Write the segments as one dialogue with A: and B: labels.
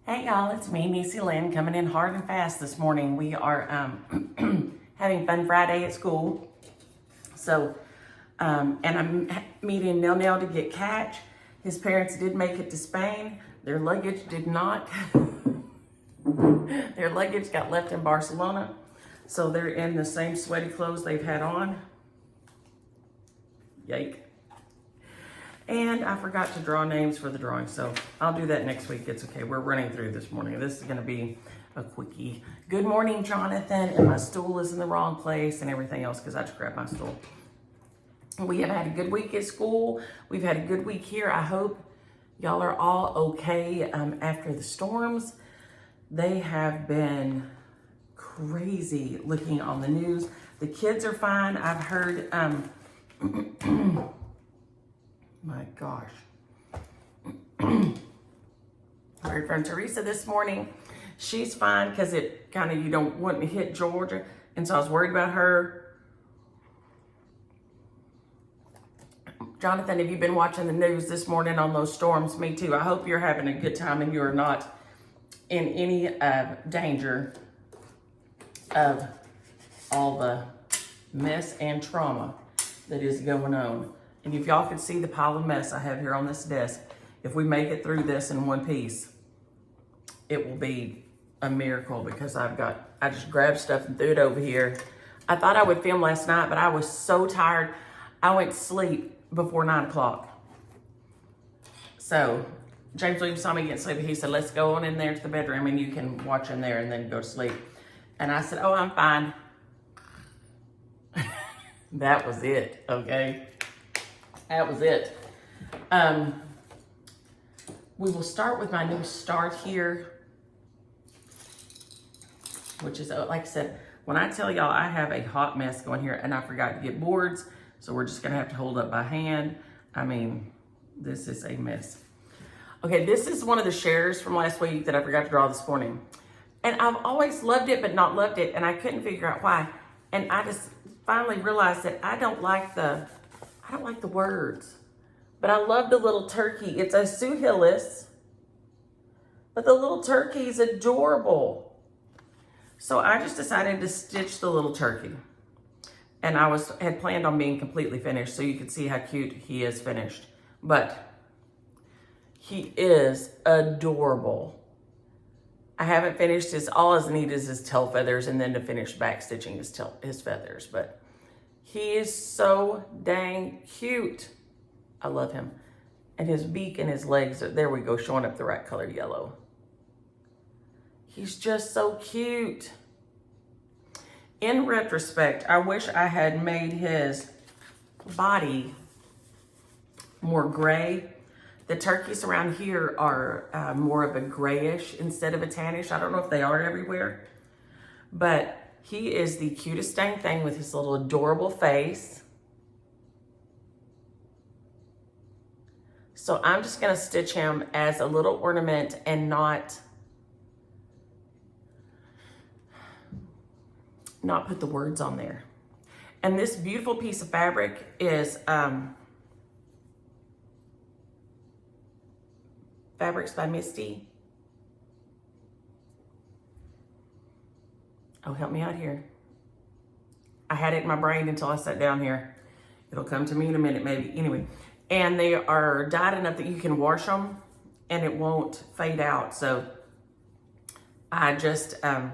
A: Hey y'all, it's me, Niecy Lynn, coming in hard and fast this morning. We are having Fun Friday at school. So, and I'm meeting Nell Nell to get Catch. His parents did make it to Spain. Their luggage did not. Their luggage got left in Barcelona. So they're in the same sweaty clothes they've had on. Yike. And I forgot to draw names for the drawing, so I'll do that next week. It's okay. We're running through this morning. This is going to be a quickie. Good morning, Jonathan. And my stool is in the wrong place and everything else because I just grabbed my stool. We have had a good week at school. We've had a good week here. I hope y'all are all okay after the storms. They have been crazy looking on the news. The kids are fine. I've heard... My gosh. I heard from Teresa this morning. She's fine because it kind of, you don't want to hit Georgia. And so I was worried about her. Jonathan, have you been watching the news this morning on those storms? Me too. I hope you're having a good time and you're not in any danger of all the mess and trauma that is going on. And if y'all could see the pile of mess I have here on this desk, if we make it through this in one piece, it will be a miracle because I just grabbed stuff and threw it over here. I thought I would film last night, but I was so tired. I went to sleep before 9 o'clock. So James Williams saw me getting sleepy. He said, let's go on in there to the bedroom and you can watch in there and then go to sleep. And I said, oh, I'm fine. That was it, okay? That was it. We will start with my new start here, which is, like I said, when I tell y'all I have a hot mess going here and I forgot to get boards, so we're just gonna have to hold up by hand. I mean, this is a mess. Okay, this is one of the shares from last week that I forgot to draw this morning. And I've always loved it, but not loved it, and I couldn't figure out why. And I just finally realized that I don't like the words, but I love the little turkey. It's a Sue Hillis, but the little turkey is adorable. So I just decided to stitch the little turkey. And I had planned on being completely finished so you could see how cute he is finished. But he is adorable. I haven't finished all I need is his tail feathers and then to finish back stitching his feathers, but he is so dang cute. I love him. And his beak and his legs, there we go, showing up the right color yellow. He's just so cute. In retrospect, I wish I had made his body more gray. The turkeys around here are more of a grayish instead of a tannish. I don't know if they are everywhere, but he is the cutest dang thing with his little adorable face. So I'm just gonna stitch him as a little ornament and not put the words on there. And this beautiful piece of fabric is Fabrics by Misty. Oh, help me out here. I had it in my brain until I sat down here. It'll come to me in a minute, maybe. Anyway, and they are dyed enough that you can wash them and it won't fade out. So I just, and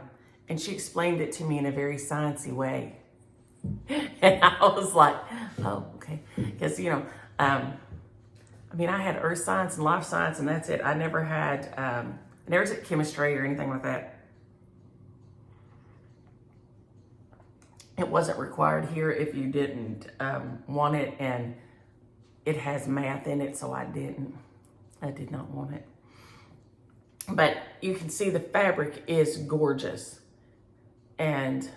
A: she explained it to me in a very sciencey way. And I was like, oh, okay. Because, you know, I mean, I had earth science and life science and that's it. I never had, I never took chemistry or anything like that. It wasn't required here if you didn't want it, and it has math in it, so I did not want it. But you can see the fabric is gorgeous. And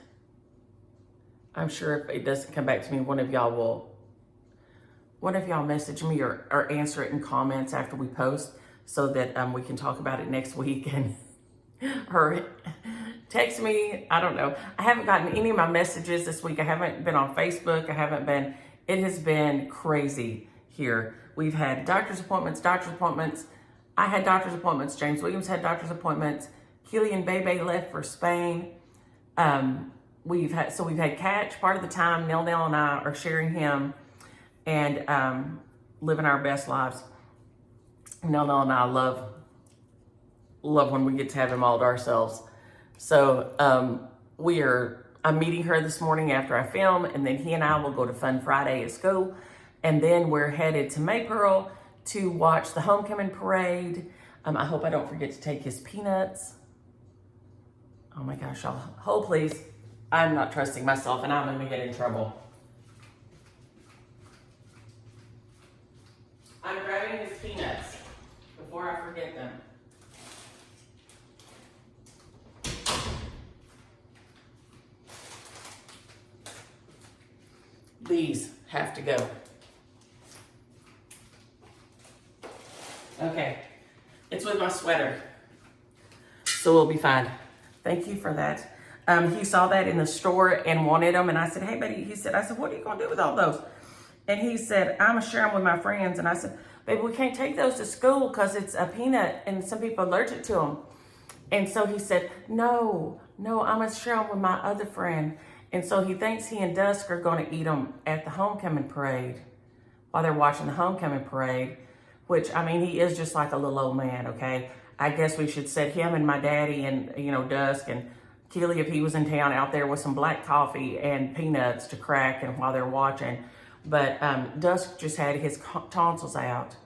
A: I'm sure if it doesn't come back to me, one of y'all message me or answer it in comments after we post so that we can talk about it next week and or text me. I don't know. I haven't gotten any of my messages this week. I haven't been on Facebook. It has been crazy here. We've had doctor's appointments, I had doctor's appointments. James Williams had doctor's appointments. Keely and Bebe left for Spain. We've had Catch part of the time. Nell and I are sharing him and living our best lives. Nell and I love when we get to have him all to ourselves. So I'm meeting her this morning after I film, and then he and I will go to Fun Friday at school, and then we're headed to Maypearl to watch the homecoming parade. I hope I don't forget to take his peanuts. Oh my gosh, y'all, hold please. I'm not trusting myself, and I'm gonna get in trouble. I'm grabbing his peanuts before I forget them. These have to go. Okay, it's with my sweater, so we'll be fine. Thank you for that. He saw that in the store and wanted them, and I said, hey, buddy, I said, what are you gonna do with all those? And he said, I'm gonna share them with my friends. And I said, baby, we can't take those to school because it's a peanut and some people are allergic to them. And so he said, no, I'm gonna share them with my other friend. And so he thinks he and Dusk are gonna eat them at the homecoming parade while they're watching the homecoming parade, which, I mean, he is just like a little old man, okay? I guess we should set him and my daddy and, Dusk and Keely, if he was in town, out there with some black coffee and peanuts to crack and while they're watching. But Dusk just had his tonsils out,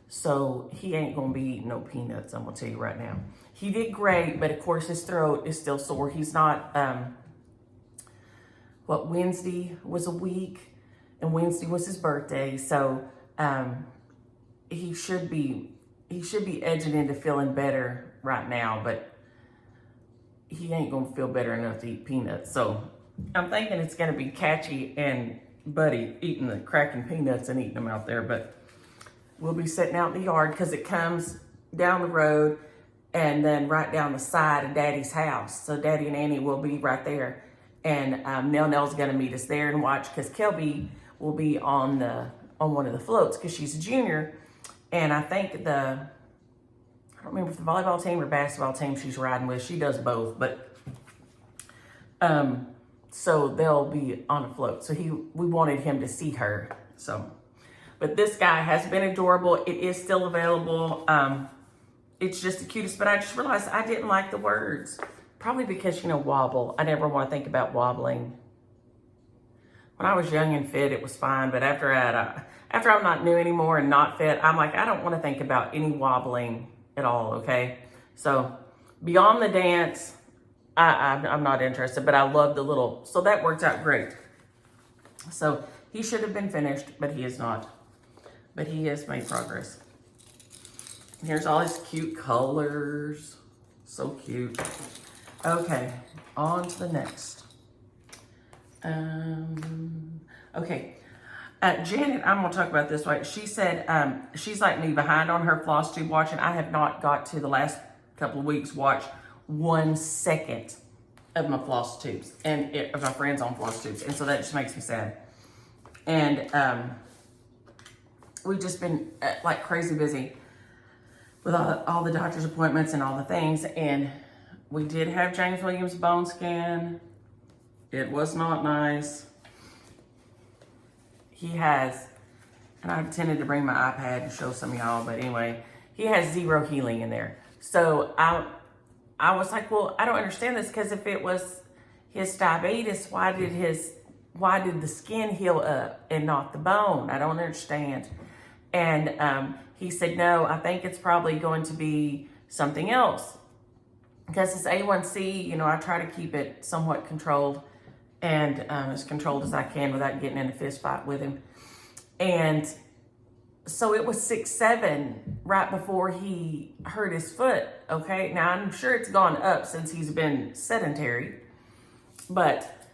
A: so he ain't gonna be eating no peanuts, I'm gonna tell you right now. He did great, but of course his throat is still sore. He's not, Wednesday was a week, and Wednesday was his birthday, so he should be edging into feeling better right now, but he ain't gonna feel better enough to eat peanuts. So I'm thinking it's gonna be Catchy and Buddy cracking peanuts and eating them out there, but we'll be sitting out in the yard because it comes down the road and then right down the side of Daddy's house. So Daddy and Annie will be right there. And Nell's gonna meet us there and watch, because Kelby will be on one of the floats because she's a junior. And I think I don't remember if the volleyball team or basketball team she's riding with. She does both, but so they'll be on a float. So we wanted him to see her. So, but this guy has been adorable. It is still available. It's just the cutest, but I just realized I didn't like the words. Probably because, wobble. I never want to think about wobbling. When I was young and fit, it was fine, but after I'm not new anymore and not fit, I'm like, I don't want to think about any wobbling at all, okay? So beyond the dance, I'm not interested, but I love the little, so that worked out great. So he should have been finished, but he is not. But he has made progress. Here's all his cute colors. So cute. Okay, on to the next. Okay. Janet, I'm going to talk about this. Right? She said she's like me, behind on her Flosstube watching. I have not got to the last couple of weeks watch 1 second of my Flosstubes and of my friends on Flosstubes. And so that just makes me sad. And we've just been like crazy busy with all the doctor's appointments and all the things. And we did have James Williams bone scan. It was not nice. He has, and I intended to bring my iPad and show some of y'all, but anyway, he has 0 healing in there. So I was like, well, I don't understand this, because if it was his diabetes, why did the skin heal up and not the bone? I don't understand. And he said, no, I think it's probably going to be something else. Because his A1C, I try to keep it somewhat controlled, and as controlled as I can without getting in a fist fight with him. And so it was 6-7 right before he hurt his foot, okay? Now, I'm sure it's gone up since he's been sedentary, but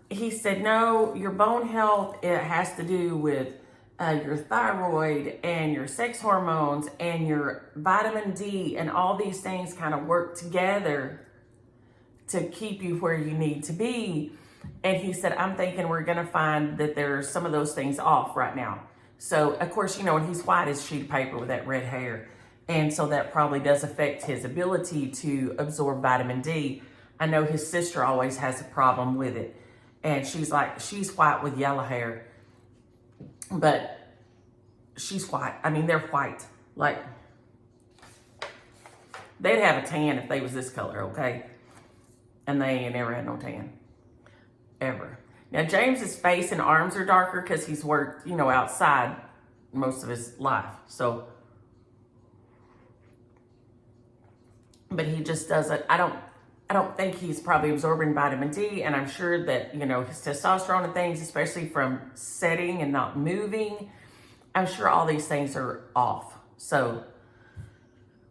A: he said, no, your bone health, it has to do with your thyroid and your sex hormones and your vitamin D, and all these things kind of work together to keep you where you need to be. And he said, I'm thinking we're going to find that there's some of those things off right now. So, of course, you know, and he's white as sheet of paper with that red hair. And so that probably does affect his ability to absorb vitamin D. I know his sister always has a problem with it. And she's white with yellow hair. But she's white. I mean, they're white. Like, they'd have a tan if they was this color, okay? And they ain't never had no tan. Ever. Now, James's face and arms are darker because he's worked, you know, outside most of his life. So, but he just doesn't, I don't think he's probably absorbing vitamin D, and I'm sure that, you know, his testosterone and things, especially from sitting and not moving, I'm sure all these things are off. So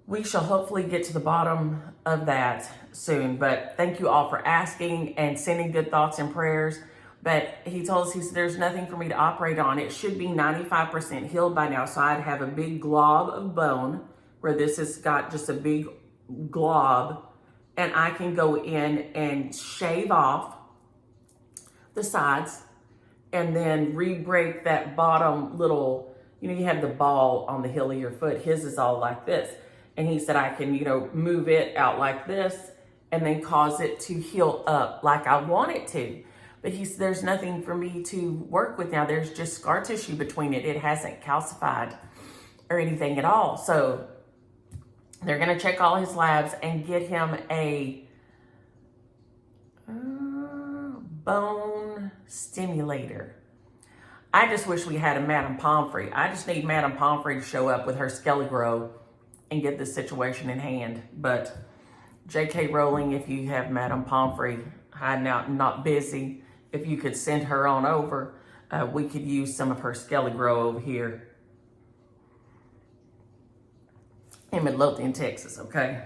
A: we shall hopefully get to the bottom of that soon. But thank you all for asking and sending good thoughts and prayers. But he told us, he said, there's nothing for me to operate on. It should be 95% healed by now. So I'd have a big glob of bone where this has got just a big glob, and I can go in and shave off the sides and then re-break that bottom little, you know, you have the ball on the heel of your foot. His is all like this. And he said, I can, you know, move it out like this and then cause it to heal up like I want it to. But he said, there's nothing for me to work with now. There's just scar tissue between it. It hasn't calcified or anything at all. So they're going to check all his labs and get him a bone stimulator. I just wish we had a Madame Pomfrey. I just need Madame Pomfrey to show up with her Skelly Grow and get this situation in hand. But J.K. Rowling, if you have Madame Pomfrey hiding out and not busy, if you could send her on over, we could use some of her Skelly Grow over here in Midlothian, Texas, okay?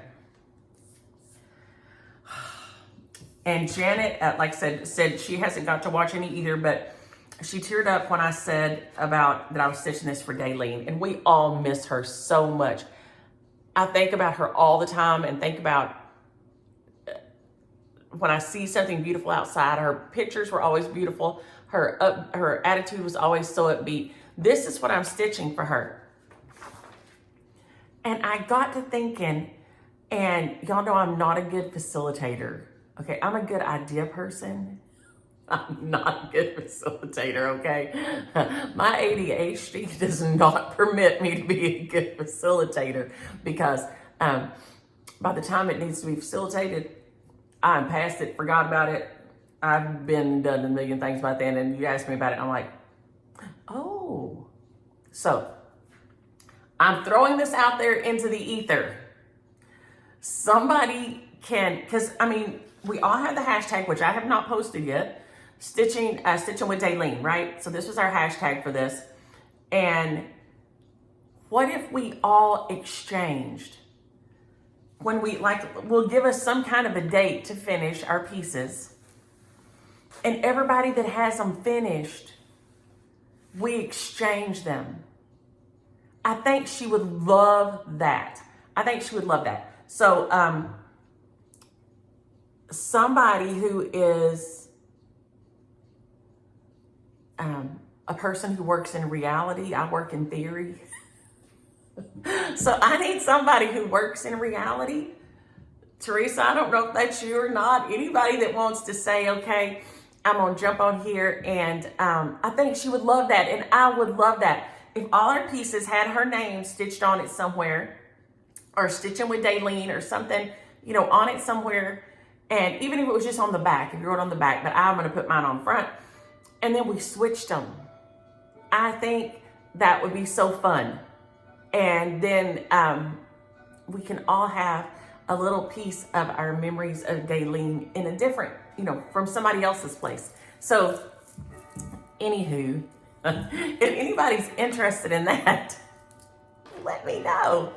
A: And Janet, like I said she hasn't got to watch any either, but she teared up when I said about that I was stitching this for Daylene, and we all miss her so much. I think about her all the time and think about when I see something beautiful outside. Her pictures were always beautiful. Her attitude was always so upbeat. This is what I'm stitching for her. And I got to thinking, and y'all know I'm not a good facilitator. Okay, I'm a good idea person. I'm not a good facilitator, okay? My ADHD does not permit me to be a good facilitator because by the time it needs to be facilitated, I'm past it, forgot about it. I've been done a million things by then, and you ask me about it, I'm like, oh. So, I'm throwing this out there into the ether. Somebody can, because, I mean, we all have the hashtag, which I have not posted yet, stitching with Daylene, right? So this was our hashtag for this. And what if we all exchanged? When we'll give us some kind of a date to finish our pieces. And everybody that has them finished, we exchange them. I think she would love that. So, somebody who is a person who works in reality, I work in theory. So I need somebody who works in reality. Teresa, I don't know if that's you or not. Anybody that wants to say, okay, I'm going to jump on here, and I think she would love that, and I would love that. If all our pieces had her name stitched on it somewhere, or stitching with Daylene or something, you know, on it somewhere, and even if it was just on the back, if you wrote on the back, but I'm going to put mine on front, and then we switched them. I think that would be so fun. And then we can all have a little piece of our memories of Daylene in a different, you know, from somebody else's place. So, anywho, if anybody's interested in that, let me know.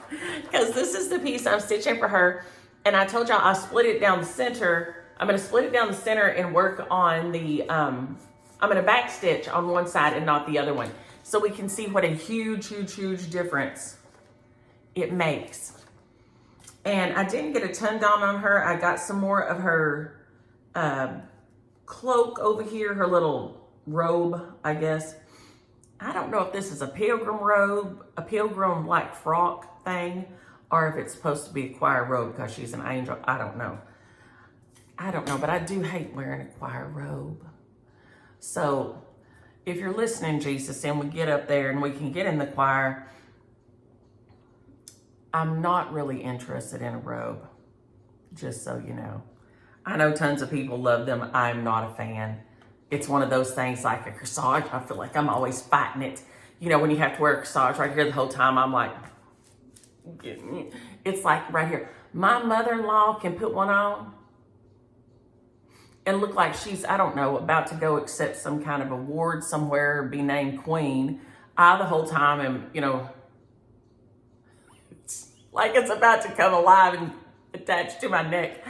A: Because this is the piece I'm stitching for her. And I told y'all I split it down the center. I'm going to split it down the center and work on the, I'm going to back stitch on one side and not the other one. So we can see what a huge, huge, huge difference it makes. And I didn't get a ton done on her. I got some more of her cloak over here, her little robe, I guess. I don't know if this is a pilgrim robe, a pilgrim like frock thing, or if it's supposed to be a choir robe because she's an angel. I don't know. But I do hate wearing a choir robe. So if you're listening, Jesus, and we get up there and we can get in the choir, I'm not really interested in a robe, just so you know. I know tons of people love them. I'm not a fan. It's one of those things like a corsage. I feel like I'm always fighting it. You know, when you have to wear a corsage right here the whole time, I'm like, it's like right here. My mother-in-law can put one on and look like she's, I don't know, about to go accept some kind of award somewhere or be named queen. I the whole time am, you know, it's like it's about to come alive and attached to my neck.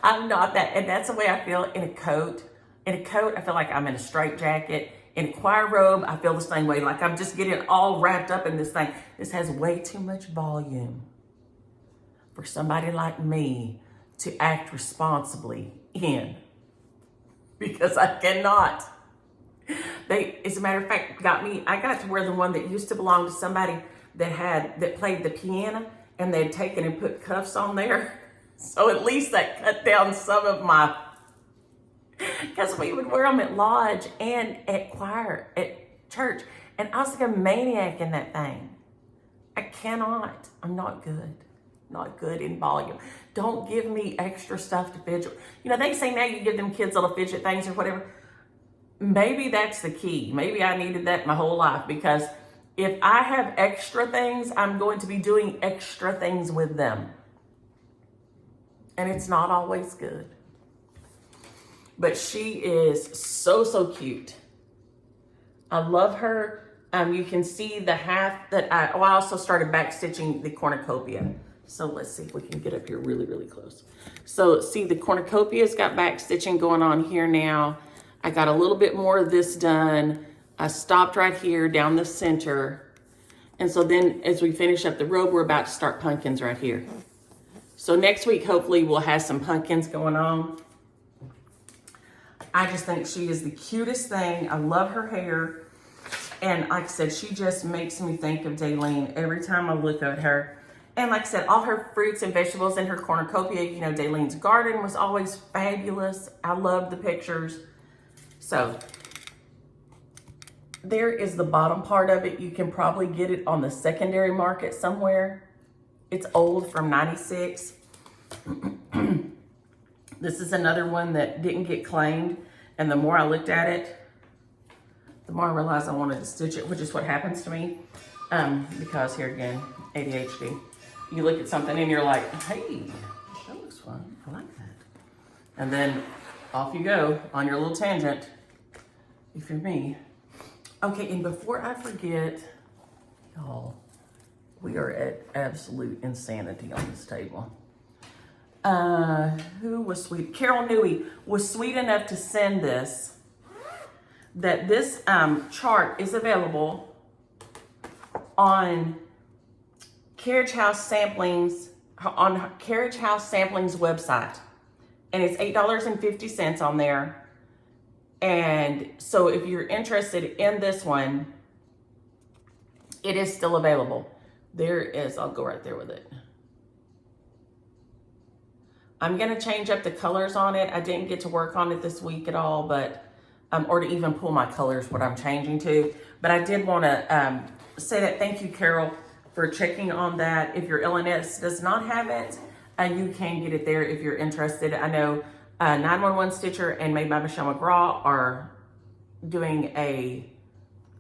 A: I'm not that, and that's the way I feel in a coat. In a coat, I feel like I'm in a straitjacket. In a choir robe, I feel the same way, like I'm just getting all wrapped up in this thing. This has way too much volume for somebody like me to act responsibly in, because I cannot. They, as a matter of fact, I got to wear the one that used to belong to somebody that played the piano, and they had taken and put cuffs on there. So at least that cut down some of my, because we would wear them at lodge and at choir, at church. And I was like a maniac in that thing. I cannot. I'm not good. Not good in volume. Don't give me extra stuff to fidget. You know, they say now you give them kids little fidget things or whatever. Maybe that's the key. Maybe I needed that my whole life, because if I have extra things, I'm going to be doing extra things with them. And it's not always good. But she is so, so cute. I love her. You can see the half that I also started back stitching the cornucopia. So let's see if we can get up here really, really close. So see, the cornucopia's got back stitching going on here now. I got a little bit more of this done. I stopped right here down the center. And so then as we finish up the robe, we're about to start pumpkins right here. So next week, hopefully we'll have some pumpkins going on. I just think she is the cutest thing. I love her hair. And like I said, she just makes me think of Daleen every time I look at her. And like I said, all her fruits and vegetables in her cornucopia, you know, Daleen's garden was always fabulous. I love the pictures. So there is the bottom part of it. You can probably get it on the secondary market somewhere. It's old, from 96. This is another one that didn't get claimed. And the more I looked at it, the more I realized I wanted to stitch it, which is what happens to me. Because here again, ADHD. You look at something and you're like, hey, that looks fun. I like that. And then off you go on your little tangent, if you're me. Okay, and before I forget, y'all, we are at absolute insanity on this table. Who was sweet? Carol Newey was sweet enough to send this, that this chart is available on Carriage House Samplings, on Carriage House Samplings website. And it's $8.50 on there. And so if you're interested in this one, it is still available. There is, I'll go right there with it. I'm gonna change up the colors on it. I didn't get to work on it this week at all, but, or to even pull my colors, what I'm changing to. But I did wanna say that thank you, Carol, for checking on that. If your LNS does not have it, you can get it there if you're interested. I know 911 Stitcher and Made by Michelle McGraw are doing a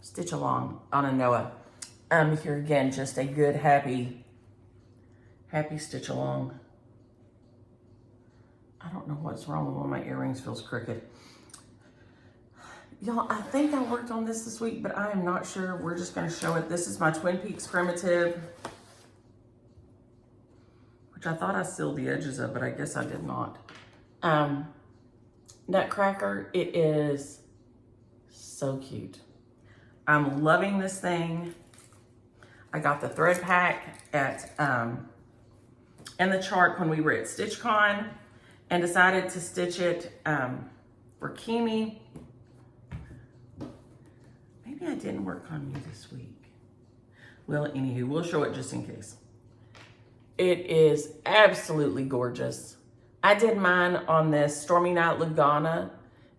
A: stitch along on a Noah. Here again, just a good, happy stitch along. I don't know what's wrong with one of my earrings, feels crooked. Y'all, I think I worked on this week, but I am not sure. We're just gonna show it. This is my Twin Peaks primitive, which I thought I sealed the edges of, but I guess I did not. Nutcracker, it is so cute. I'm loving this thing. I got the thread pack at in the chart when we were at StitchCon, and decided to stitch it for Kimi. Maybe I didn't work on you this week. Well, anywho, we'll show it just in case. It is absolutely gorgeous. I did mine on this Stormy Night Lugana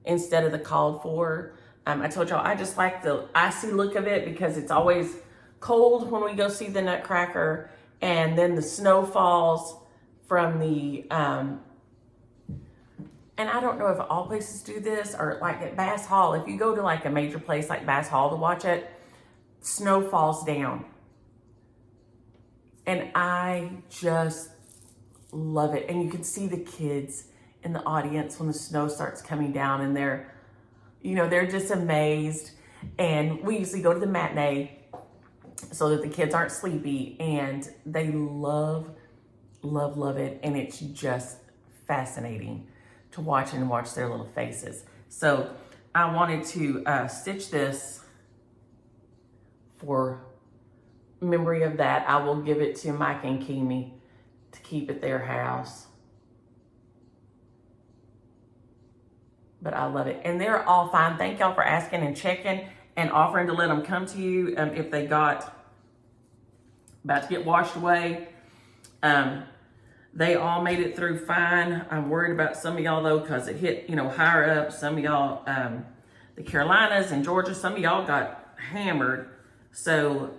A: instead of the called for. I told y'all I just like the icy look of it because it's always cold when we go see the Nutcracker, and then the snow falls from the, and I don't know if all places do this, or like at Bass Hall, if you go to like a major place like Bass Hall to watch it, snow falls down. And I just love it. And you can see the kids in the audience when the snow starts coming down, and they're, you know, they're just amazed. And we usually go to the matinee so that the kids aren't sleepy, and they love, love, love it. And it's just fascinating to watch and watch their little faces. So I wanted to stitch this for memory of that. I will give it to Mike and Kimi to keep at their house. But I love it. And they're all fine. Thank y'all for asking and checking and offering to let them come to you if they got about to get washed away. They all made it through fine. I'm worried about some of y'all though, because it hit, you know, higher up. Some of y'all, the Carolinas and Georgia, some of y'all got hammered. So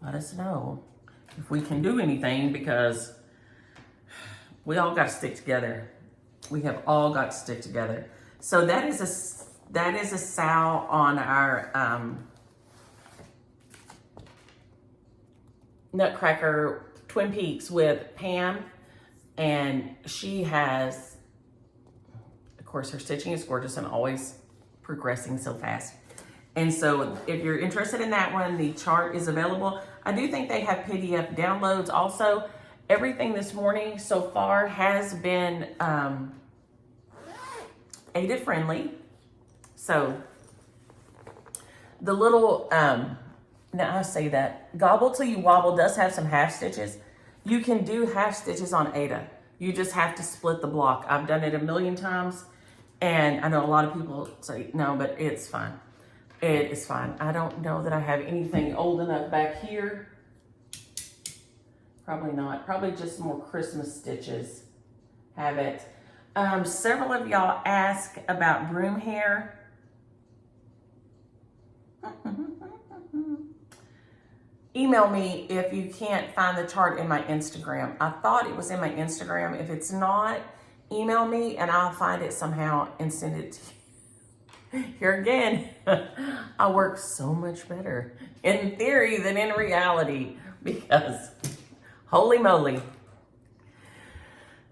A: let us know if we can do anything, because we all got to stick together. We have all got to stick together. So that is a sow on our Nutcracker Twin Peaks with Pam, and she has, of course, her stitching is gorgeous and always progressing so fast. And so if you're interested in that one, the chart is available. I do think they have PDF downloads also. Everything this morning so far has been ADA friendly. So the little, now I say that, Gobble Till You Wobble does have some half stitches. You can do half stitches on ADA. You just have to split the block. I've done it a million times, and I know a lot of people say no, but it's fine. It is fine. I don't know that I have anything old enough back here. Probably not. Probably just more Christmas stitches. Have it. Several of y'all ask about broom hair. Email me if you can't find the chart in my Instagram. I thought it was in my Instagram. If it's not, email me and I'll find it somehow and send it to you. Here again, I work so much better in theory than in reality, because holy moly,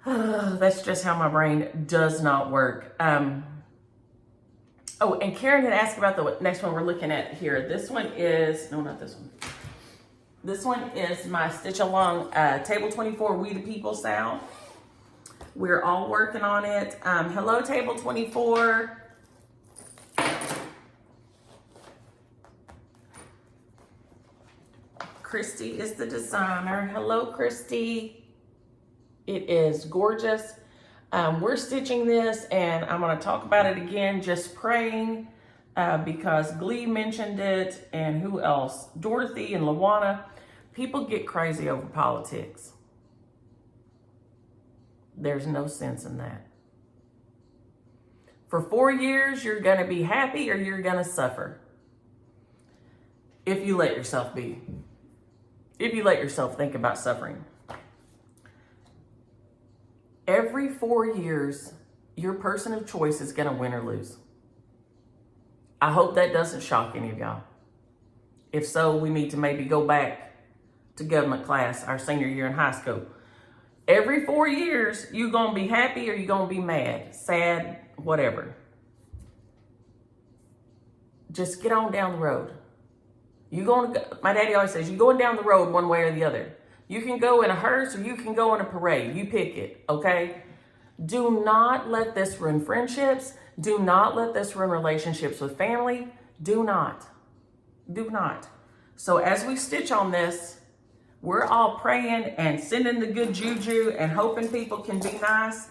A: that's just how my brain does not work. Oh, and Karen had asked about the next one we're looking at here. This one is, no, not this one. This one is my Stitch Along Table 24 We the People sound. We're all working on it. Hello, Table 24. Christy is the designer. Hello, Christy. It is gorgeous. We're stitching this, and I'm going to talk about it again, just praying, because Glee mentioned it, and who else? Dorothy and Lawana. People get crazy over politics. There's no sense in that. For 4 years, you're going to be happy or you're going to suffer. If you let yourself be. If you let yourself think about suffering. Every 4 years, your person of choice is going to win or lose. I hope that doesn't shock any of y'all. If so, we need to maybe go back to government class our senior year in high school. Every 4 years, you're going to be happy or you're going to be mad, sad, whatever. Just get on down the road. You going to, my daddy always says, you're going down the road one way or the other. You can go in a hearse or you can go in a parade. You pick it, okay? Do not let this ruin friendships. Do not let this ruin relationships with family. Do not. Do not. So as we stitch on this, we're all praying and sending the good juju and hoping people can be nice.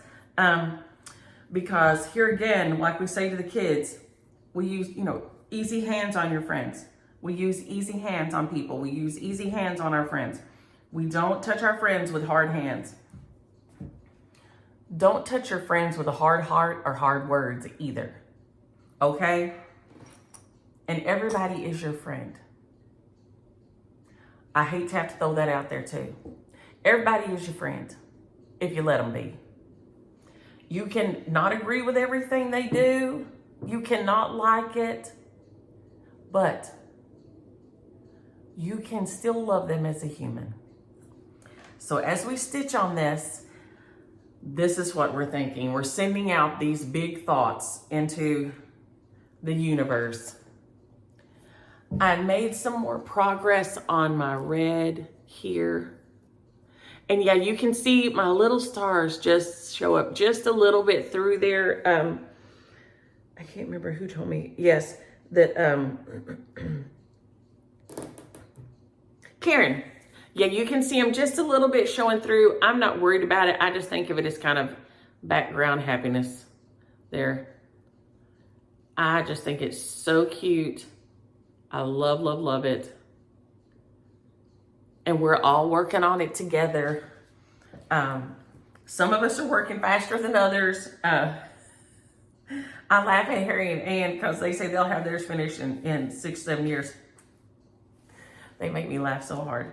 A: Because here again, like we say to the kids, we use, you know, easy hands on your friends. We use easy hands on people. We use easy hands on our friends. We don't touch our friends with hard hands. Don't touch your friends with a hard heart or hard words either. Okay? And everybody is your friend. I hate to have to throw that out there too. Everybody is your friend if you let them be. You can not agree with everything they do. You cannot like it. But you can still love them as a human. So as we stitch on this, this is what we're thinking. We're sending out these big thoughts into the universe. I made some more progress on my red here. And yeah, you can see my little stars just show up just a little bit through there. I can't remember who told me. Yes, that Karen. Yeah, you can see them just a little bit showing through. I'm not worried about it. I just think of it as kind of background happiness there. I just think it's so cute. I love, love, love it. And we're all working on it together. Some of us are working faster than others. I laugh at Harry and Ann because they say they'll have theirs finished in 6-7 years. They make me laugh so hard.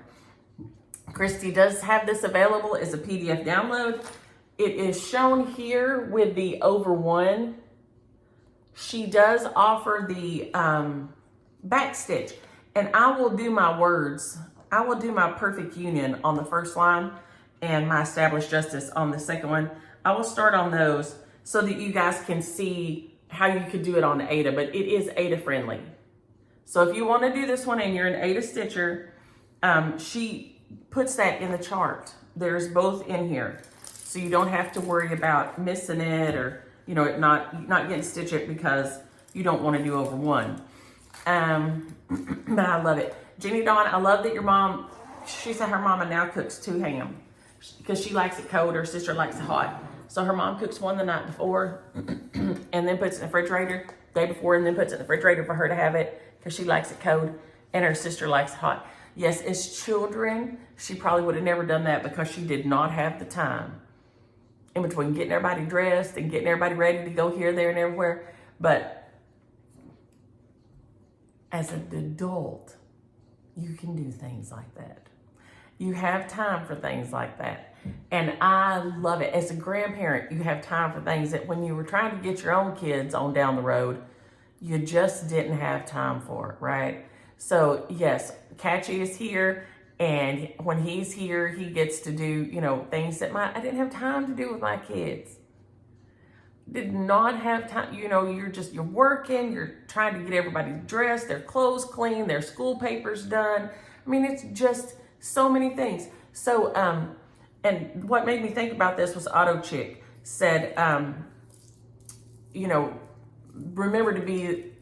A: Christy does have this available as a PDF download. It is shown here with the over 1. She does offer the back stitch, and I will do my words. I will do my perfect union on the first line and my established justice on the second one. I will start on those so that you guys can see how you could do it on Ada, but it is Ada friendly. So if you want to do this one and you're an Ada stitcher, she puts that in the chart. There's both in here. So you don't have to worry about missing it or, you know, not getting stitch it because you don't want to do over 1. But I love it. Jenny Dawn, I love that your mom, she said her mama now cooks 2 ham because she likes it cold. Her sister likes it hot. So her mom cooks one the night before and then puts it in the refrigerator the day before and then puts it in the refrigerator for her to have it because she likes it cold and her sister likes it hot. Yes, as children, she probably would have never done that because she did not have the time in between getting everybody dressed and getting everybody ready to go here, there, and everywhere. But as an adult, you can do things like that. You have time for things like that. And I love it. As a grandparent, you have time for things that when you were trying to get your own kids on down the road, you just didn't have time for it, right? So yes, Catchy is here, and when he's here, he gets to do, you know, things that I didn't have time to do with my kids. Did not have time, you know, you're working, you're trying to get everybody dressed, their clothes clean, their school papers done. I mean, it's just so many things. So, and what made me think about this was Auto Chick said, you know, remember to be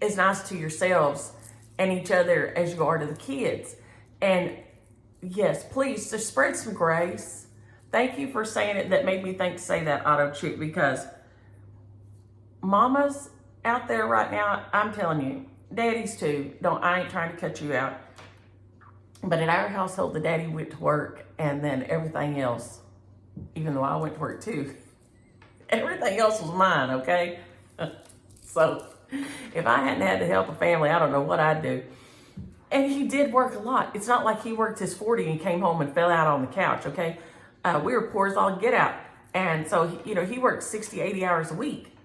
A: as nice to yourselves and each other as you are to the kids. And yes, please just spread some grace. Thank you for saying it. That made me think to say that, Auto Chick, because mamas out there right now, I'm telling you, daddies too. I ain't trying to cut you out. But in our household, the daddy went to work and then everything else, even though I went to work too, everything else was mine, okay? So if I hadn't had to help a family, I don't know what I'd do. And he did work a lot. It's not like he worked his 40 and came home and fell out on the couch, okay? We were poor as all get out. And so, you know, he worked 60, 80 hours a week.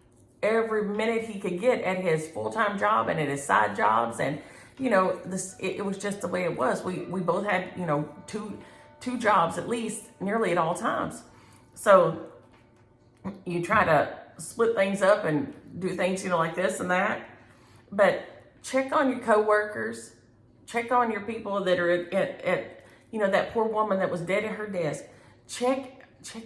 A: Every minute he could get at his full-time job and at his side jobs. And, you know, it was just the way it was. We both had, you know, two jobs at least nearly at all times. So you try to split things up and do things, you know, like this and that. But check on your coworkers. Check on your people that are at you know, that poor woman that was dead at her desk. Check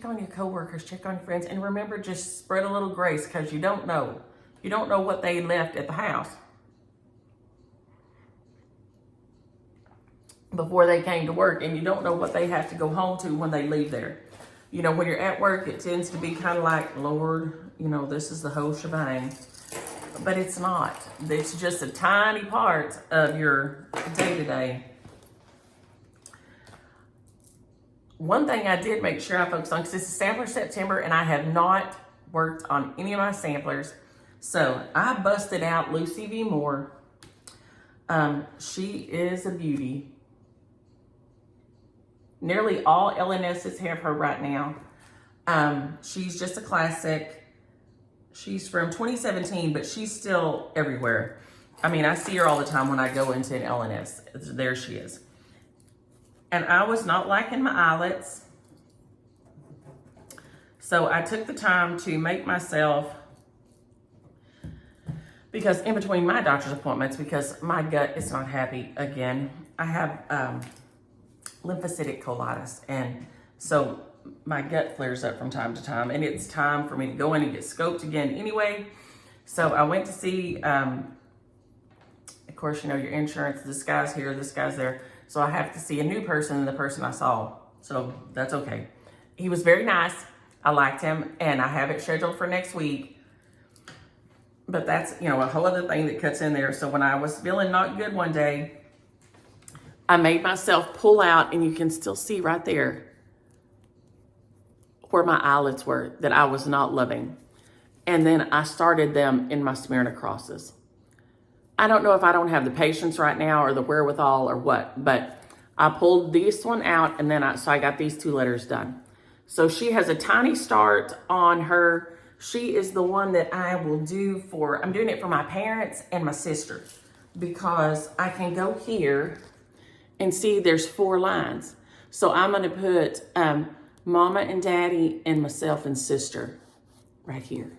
A: on your coworkers, check on your friends, and remember, just spread a little grace because you don't know. You don't know what they left at the house before they came to work, and you don't know what they have to go home to when they leave there. You know, when you're at work, it tends to be kind of like, Lord, you know, this is the whole shebang. but it's not. It's just a tiny part of your day-to-day. One thing I did make sure I focused on, because this is Sampler September, and I have not worked on any of my samplers. So I busted out Lucy V. Moore. She is a beauty. Nearly all LNSs have her right now. She's just a classic. She's from 2017, but she's still everywhere. I mean, I see her all the time when I go into an LNS. There she is. And I was not liking my eyelets. So I took the time to make myself, because in between my doctor's appointments, because my gut is not happy again. I have lymphocytic colitis. And so my gut flares up from time to time, and it's time for me to go in and get scoped again anyway. So I went to see, of course, you know, your insurance, this guy's here, this guy's there. So I have to see a new person than the person I saw. So that's okay. He was very nice. I liked him, and I have it scheduled for next week. But that's, you know, a whole other thing that cuts in there. So when I was feeling not good one day, I made myself pull out, and you can still see right there where my eyelids were that I was not loving. And then I started them in my Smyrna crosses. I don't know if I don't have the patience right now or the wherewithal or what, but I pulled this one out, and then so I got these 2 letters done. So she has a tiny start on her. She is the one that I will do for, I'm doing it for my parents and my sister, because I can go here and see there's 4 lines. So I'm gonna put Mama and Daddy and myself and sister right here.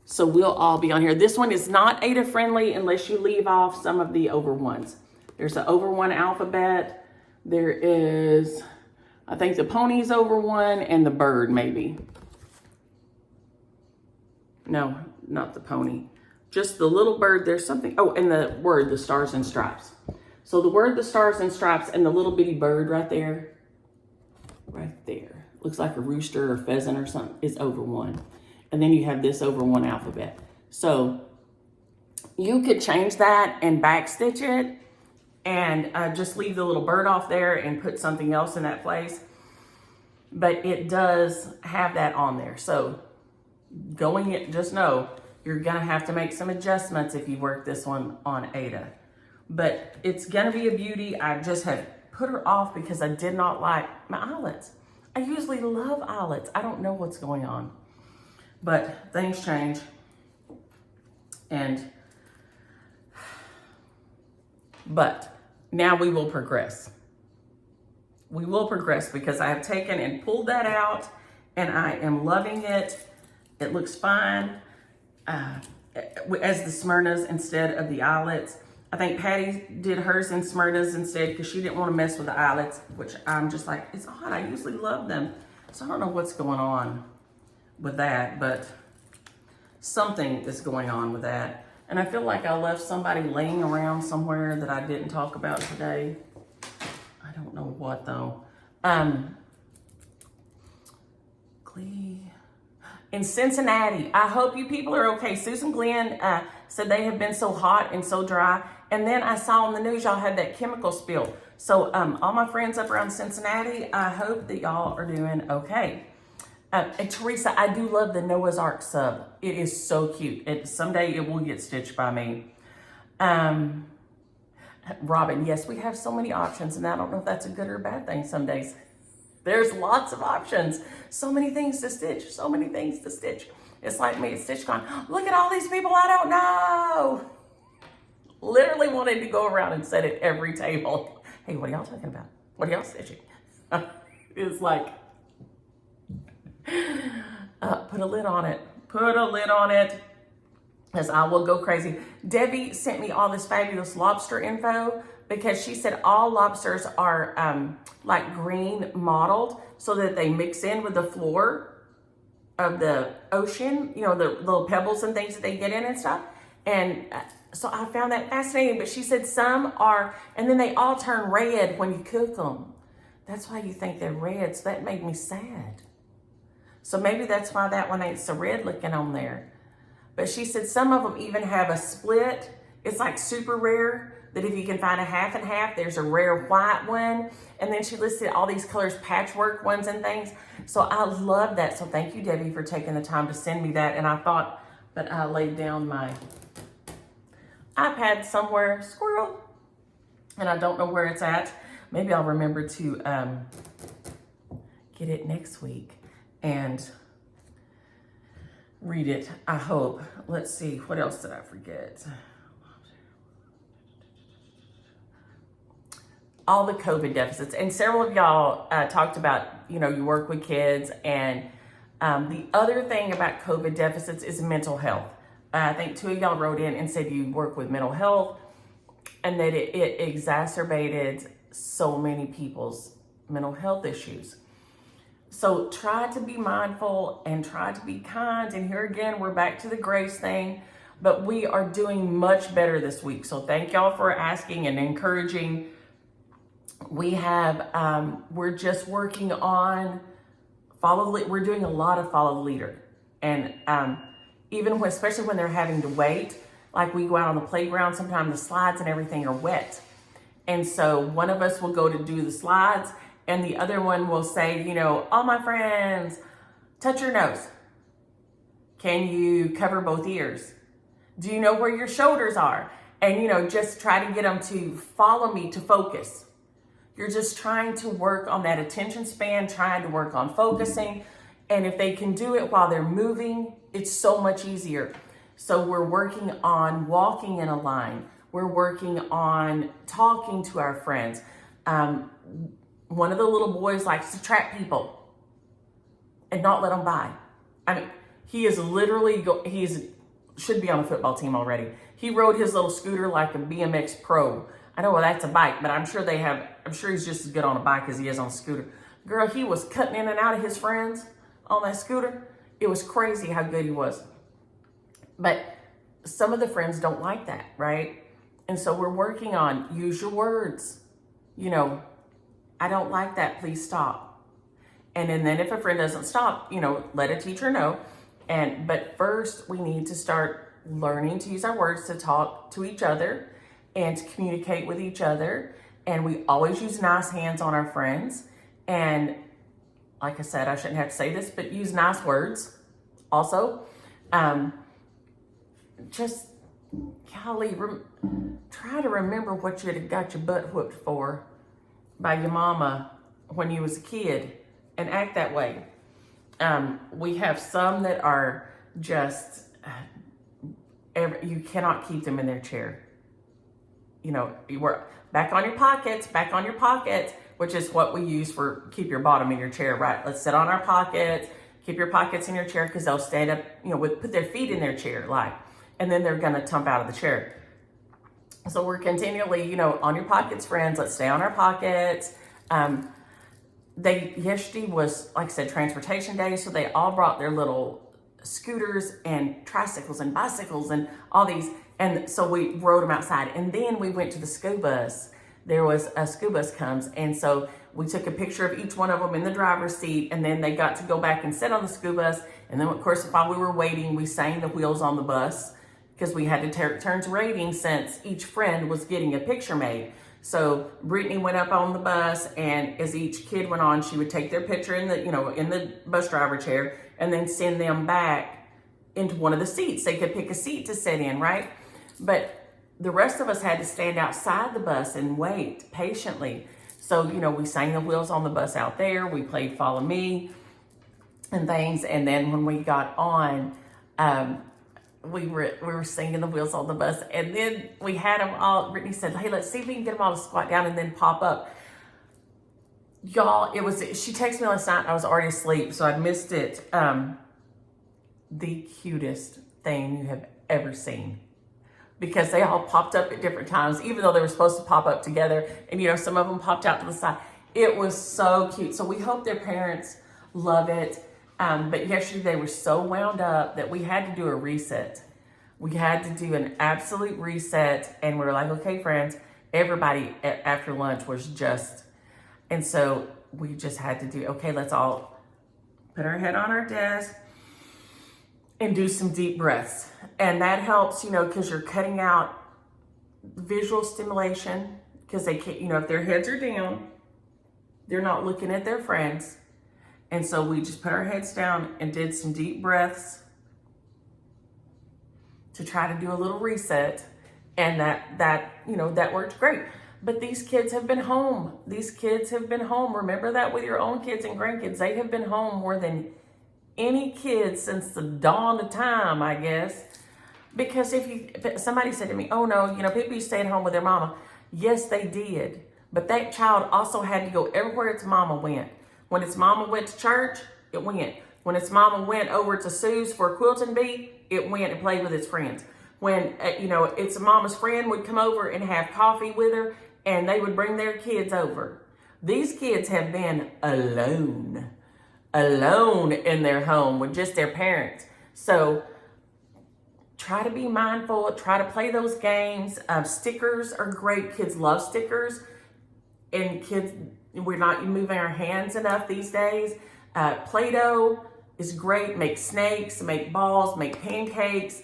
A: So we'll all be on here. This one is not Ada friendly unless you leave off some of the over ones. There's an over 1 alphabet. There is, I think the pony's over 1 and the bird maybe. No, not the pony. Just the little bird. There's something, oh, and the word, the stars and stripes. So the word, the stars and stripes, and the little bitty bird right there, looks like a rooster or pheasant or something, is over 1. And then you have this over 1 alphabet. So you could change that and backstitch it and just leave the little bird off there and put something else in that place. But it does have that on there. So going it, just know you're gonna have to make some adjustments if you work this one on Ada. But it's gonna be a beauty. I just have put her off because I did not like my eyelets. I usually love eyelets. I don't know what's going on. But things change, but now we will progress. We will progress because I have taken and pulled that out, and I am loving it. It looks fine as the Smyrnas instead of the eyelets. I think Patty did hers in Smyrnas instead because she didn't want to mess with the eyelets, which I'm just like, it's odd. I usually love them. So I don't know what's going on with that, but something is going on with that. And I feel like I left somebody laying around somewhere that I didn't talk about today. I don't know what though. In Cincinnati, I hope you people are okay. Susan Glenn said they have been so hot and so dry. And then I saw on the news y'all had that chemical spill. So all my friends up around Cincinnati, I hope that y'all are doing okay. And Teresa, I do love the Noah's Ark sub. It is so cute. Someday it will get stitched by me. Robin, yes, we have so many options, and I don't know if that's a good or a bad thing some days. There's lots of options. So many things to stitch. So many things to stitch. It's like me at StitchCon. Look at all these people I don't know. Literally wanted to go around and sit at every table. Hey, what are y'all talking about? What are y'all stitching? It's like, put a lid on it. Put a lid on it, as I will go crazy. Debbie sent me all this fabulous lobster info because she said all lobsters are like green mottled so that they mix in with the floor of the ocean, you know, the little pebbles and things that they get in and stuff. And so I found that fascinating, but she said some are, and then they all turn red when you cook them. That's why you think they're red, so that made me sad. So maybe that's why that one ain't so red looking on there. but she said some of them even have a split. It's like super rare that if you can find a half and half, there's a rare white one. And then she listed all these colors, patchwork ones and things. So I love that. So thank you, Debbie, for taking the time to send me that. And I thought, but I laid down my iPad somewhere, squirrel, and I don't know where it's at. Maybe I'll remember to get it next week and read it, I hope. Let's see, what else did I forget? All the COVID deficits. And several of y'all talked about, you know, you work with kids. And the other thing about COVID deficits is mental health. I think 2 of y'all wrote in and said you work with mental health and that it exacerbated so many people's mental health issues. So try to be mindful and try to be kind. And here again, we're back to the grace thing, but we are doing much better this week. So thank y'all for asking and encouraging. We have, we're just working on we're doing a lot of follow the leader. And even when, especially when they're having to wait, like we go out on the playground, sometimes the slides and everything are wet. And so one of us will go to do the slides and the other one will say, you know, all my friends, touch your nose. Can you cover both ears? Do you know where your shoulders are? And, you know, just try to get them to follow me, to focus. You're just trying to work on that attention span, trying to work on focusing. And if they can do it while they're moving, it's so much easier. So we're working on walking in a line. We're working on talking to our friends. One of the little boys likes to trap people and not let them by. I mean, he is literally, should be on a football team already. He rode his little scooter like a BMX pro. I know, well, that's a bike, but I'm sure he's just as good on a bike as he is on a scooter. Girl, he was cutting in and out of his friends on that scooter. It was crazy how good he was. But some of the friends don't like that, right? And so we're working on use your words. You know, I don't like that, please stop. And then if a friend doesn't stop, you know, let a teacher know. But first we need to start learning to use our words to talk to each other and to communicate with each other. And we always use nice hands on our friends. And like I said, I shouldn't have to say this, but use nice words also. Just, golly, try to remember what you had got your butt whooped for by your mama when you was a kid and act that way. We have some that are just, you cannot keep them in their chair. You know, we're back on your pockets, which is what we use for keep your bottom in your chair, right? Let's sit on our pockets, keep your pockets in your chair because they'll stand up, you know, put their feet in their chair, like, and then they're going to tump out of the chair. So we're continually, you know, on your pockets, friends, let's stay on our pockets. Yesterday was, like I said, transportation day. So they all brought their little scooters and tricycles and bicycles and all these. And so we rode them outside. And then we went to the school bus. There was a school bus comes. And so we took a picture of each one of them in the driver's seat. And then they got to go back and sit on the school bus. And then, of course, while we were waiting, we sang the Wheels on the Bus because we had to turn to rating since each friend was getting a picture made. So Brittany went up on the bus, and as each kid went on, she would take their picture in the bus driver chair and then send them back into one of the seats. They could pick a seat to sit in, right? But the rest of us had to stand outside the bus and wait patiently. So, you know, we sang the Wheels on the Bus out there. We played Follow Me and things. And then when we got on, we were singing the Wheels on the Bus. And then we had them all, Brittany said, hey, let's see if we can get them all to squat down and then pop up. Y'all, she texted me last night. I was already asleep, so I missed it. The cutest thing you have ever seen. Because they all popped up at different times, even though they were supposed to pop up together. And, you know, some of them popped out to the side. It was so cute. So we hope their parents love it. But yesterday they were so wound up that we had to do a reset. We had to do an absolute reset. And we were like, okay, friends, everybody after lunch was just, and so we just had to do, okay, let's all put our head on our desk and do some deep breaths. And that helps, because you're cutting out visual stimulation, because they can't, if their heads are down, they're not looking at their friends. And so we just put our heads down and did some deep breaths to try to do a little reset. And that worked great. But these kids have been home. These kids have been home. Remember that with your own kids and grandkids. They have been home more than any kids since the dawn of time, I guess. Because if somebody said to me, oh no, people used to stay at home with their mama. Yes, they did. But that child also had to go everywhere its mama went. When its mama went to church, it went. When its mama went over to Sue's for a quilting bee, it went and played with its friends. When, its mama's friend would come over and have coffee with her, and they would bring their kids over. These kids have been alone in their home with just their parents. So try to be mindful, try to play those games. Stickers are great. Kids love stickers. And kids, we're not moving our hands enough these days. Play-Doh is great. Make snakes, make balls, make pancakes.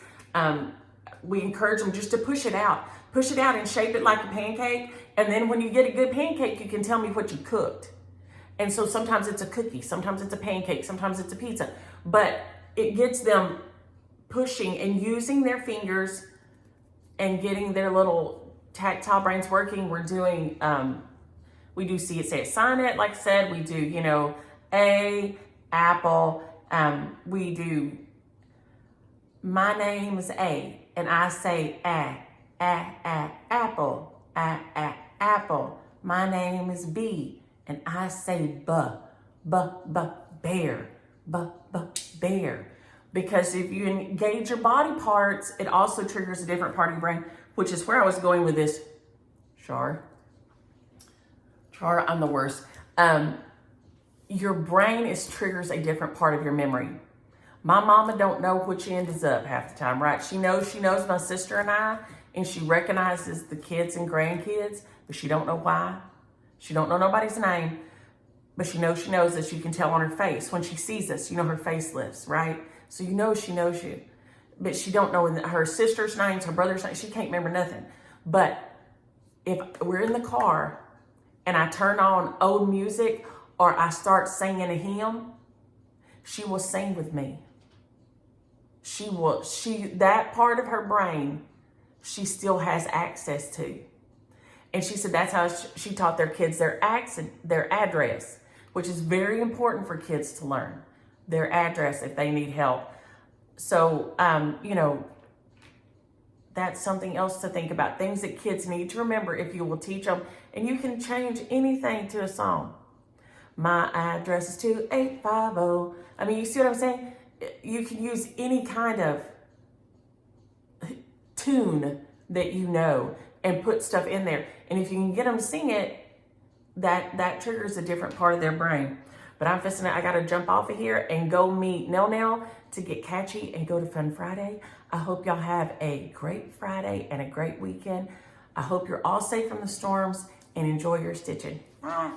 A: We encourage them just to push it out. Push it out and shape it like a pancake. And then when you get a good pancake, you can tell me what you cooked. And so sometimes it's a cookie, sometimes it's a pancake, sometimes it's a pizza. But it gets them pushing and using their fingers and getting their little tactile brains working. We're doing, we do see it, say it, sign it. Like I said, we do, A, apple. We do, my name's A, and I say apple, apple. My name is B, and I say bear, bear. Because if you engage your body parts, it also triggers a different part of your brain, which is where I was going with this. Char, I'm the worst. Your brain triggers a different part of your memory. My mama don't know which end is up half the time, right? She knows my sister and I, and she recognizes the kids and grandkids, but she don't know why. She don't know nobody's name, but she knows us. You can tell on her face. When she sees us, her face lifts, right? So she knows you. But she don't know her sister's names, her brother's names. She can't remember nothing. But if we're in the car and I turn on old music or I start singing a hymn, she will sing with me. That part of her brain, she still has access to. And she said that's how she taught their kids their address, which is very important for kids to learn, their address if they need help. So, that's something else to think about. Things that kids need to remember if you will teach them. And you can change anything to a song. My address is 2850. I mean, you see what I'm saying? You can use any kind of tune that and put stuff in there. And if you can get them to sing it, that triggers a different part of their brain. But I got to jump off of here and go meet Nell to get catchy and go to Fun Friday. I hope y'all have a great Friday and a great weekend. I hope you're all safe from the storms and enjoy your stitching. Bye.